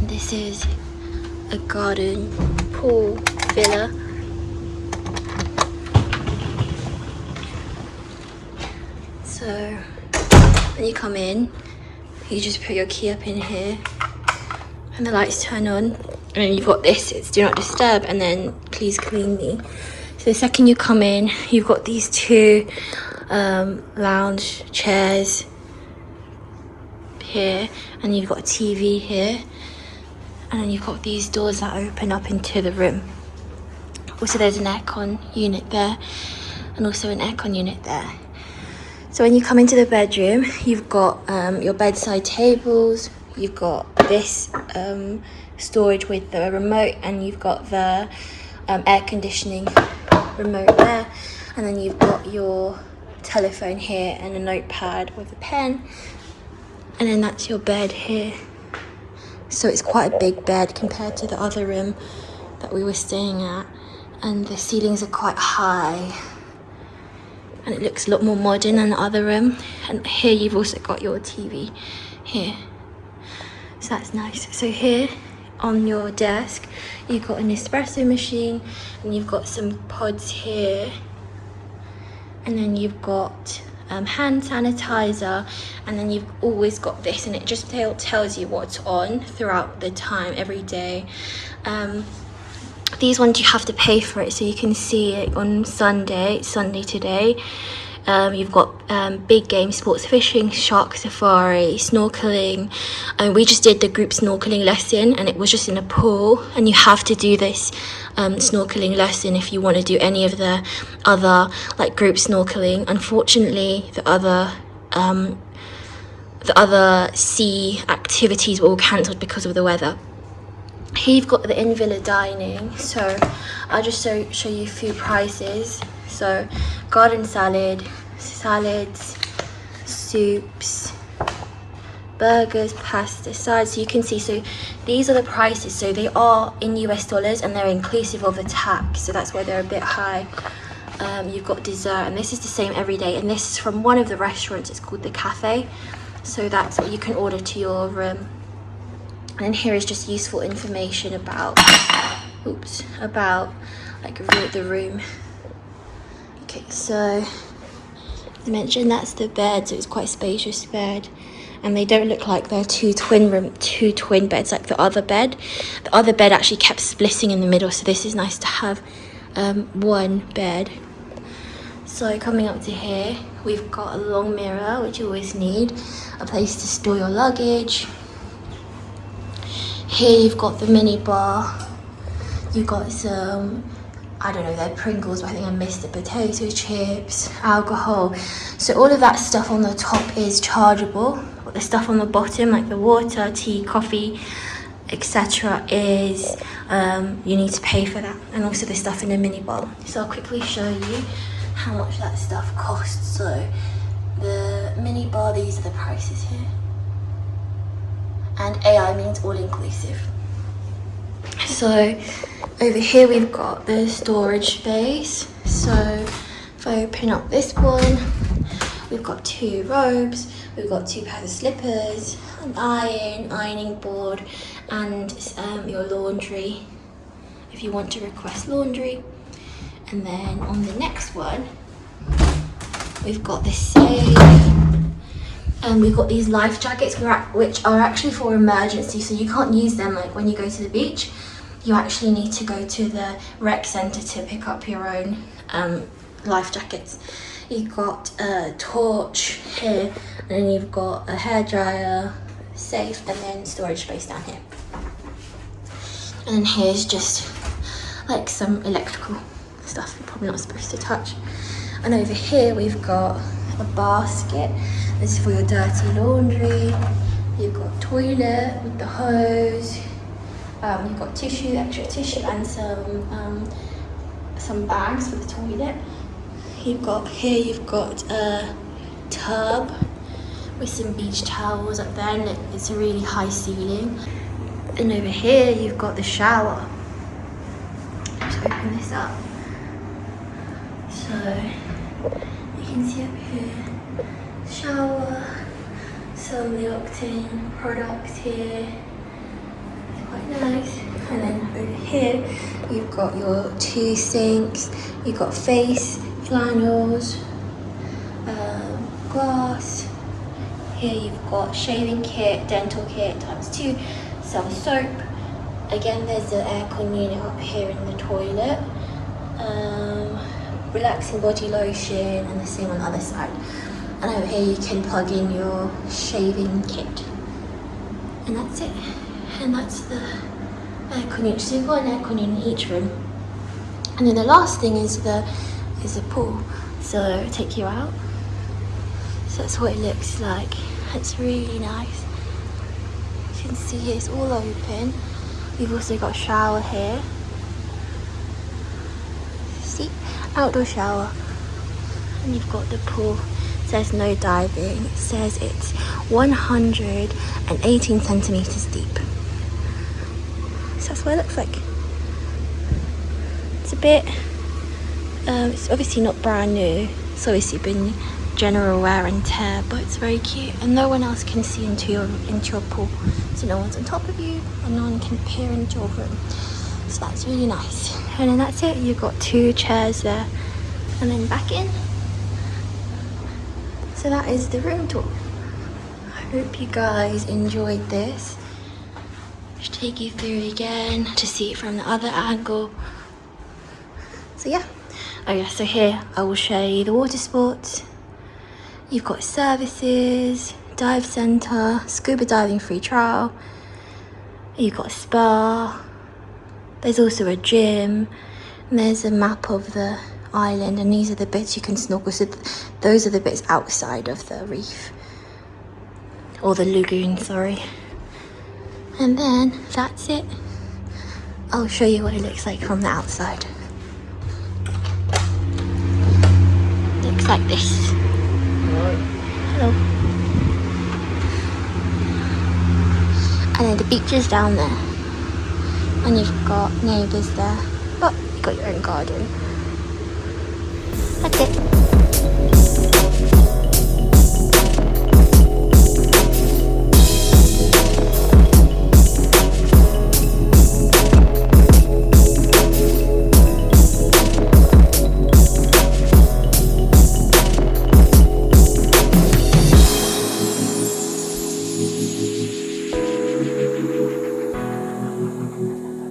This is a garden pool villa. So when you come in, you just put your key up in here and the lights turn on, and then you've got this, it's do not disturb, and then please clean me. So the second you come in, you've got these two lounge chairs here, and you've got a TV here, and then you've got these doors that open up into the room. Also there's an aircon unit there, and also an aircon unit there. So when you come into the bedroom, you've got your bedside tables, you've got this storage with the remote, and you've got the air conditioning remote there, and then you've got your telephone here and a notepad with a pen, and then that's your bed here. So it's quite a big bed compared to the other room that we were staying at, and the ceilings are quite high, and it looks a lot more modern than the other room. And here you've also got your TV here, so that's nice. So here on your desk you've got an espresso machine, and you've got some pods here, and then you've got hand sanitizer, and then you've always got this, and it just tells you what's on throughout the time every day. These ones you have to pay for it, so you can see it on Sunday today. You've got big game sports, fishing, shark safari, snorkeling, and we just did the group snorkeling lesson, and it was just in a pool, and you have to do this snorkeling lesson if you want to do any of the other like group snorkeling. Unfortunately, the other sea activities were all cancelled because of the weather. Here you've got the in-villa dining, so I'll just show you a few prices. So garden salad, salads, soups, burgers, pasta, sides. So you can see, so these are the prices. So they are in US dollars, and they're inclusive of the tax, so that's why they're a bit high. You've got dessert, and this is the same every day, and this is from one of the restaurants. It's called the Cafe, so that's what you can order to your room. And then here is just useful information about like the room. Okay, so as I mentioned, that's the bed, so it's quite a spacious bed, and they don't look like they're two twin beds like the other bed. The other bed actually kept splitting in the middle, so this is nice to have one bed. So coming up to here, we've got a long mirror, which you always need, a place to store your luggage. Here you've got the mini bar, you've got some, I don't know, they're Pringles, but I think I missed the potato chips, alcohol. So all of that stuff on the top is chargeable, but the stuff on the bottom, like the water, tea, coffee, etc., is you need to pay for that, and also the stuff in the mini bar. So I'll quickly show you how much that stuff costs. So the mini bar, these are the prices here, and AI means all inclusive. So over here we've got the storage space. So if I open up this one, we've got 2 robes, we've got 2 pairs of slippers, an ironing board, and your laundry if you want to request laundry. And then on the next one, we've got the safe, and we've got these life jackets which are actually for emergency, so you can't use them like when you go to the beach. You actually need to go to the rec centre to pick up your own life jackets. You've got a torch here, and then you've got a hairdryer, safe, and then storage space down here. And then here's just like some electrical stuff you're probably not supposed to touch. And over here we've got a basket. This is for your dirty laundry. You've got toilet with the hose. You've got tissue, extra tissue, and some bags for the toilet. You've got a tub with some beach towels up there, and it's a really high ceiling. And over here you've got the shower. Let's open this up. So you can see up here, shower, some L'Occitane products here. It's quite nice. And then over here you've got your 2 sinks. You've got face flannels, glass. Here you've got shaving kit, dental kit ×2, some soap. Again, there's the aircon unit up here in the toilet. Relaxing body lotion, and the same on the other side. And over here you can plug in your shaving kit. And that's it. And that's the aircon unit. So you've got an aircon unit in each room. And then the last thing is the pool. So I'll take you out. So that's what it looks like. It's really nice. You can see it's all open. You've also got a shower here. See? Outdoor shower. And you've got the pool. It says no diving. It says it's 118 centimeters deep. So that's what it looks like. It's a bit, it's obviously not brand new. It's obviously been general wear and tear, but it's very cute, and no one else can see into your pool. So no one's on top of you, and no one can peer into your room. So that's really nice. And then that's it. You've got 2 chairs there, and then back in. So that is the room tour. I hope you guys enjoyed this. Just take you through again to see it from the other angle. So yeah. Oh yeah, so here I will show you the water sports. You've got services, dive centre, scuba diving free trial. You've got a spa. There's also a gym. And there's a map of the island, and these are the bits you can snorkel. So those are the bits outside of the reef. Or the lagoon, sorry. And then that's it. I'll show you what it looks like from the outside. Looks like this. Hello. And then the beach is down there. And you've got neighbours there. But you've got your own garden. That's it.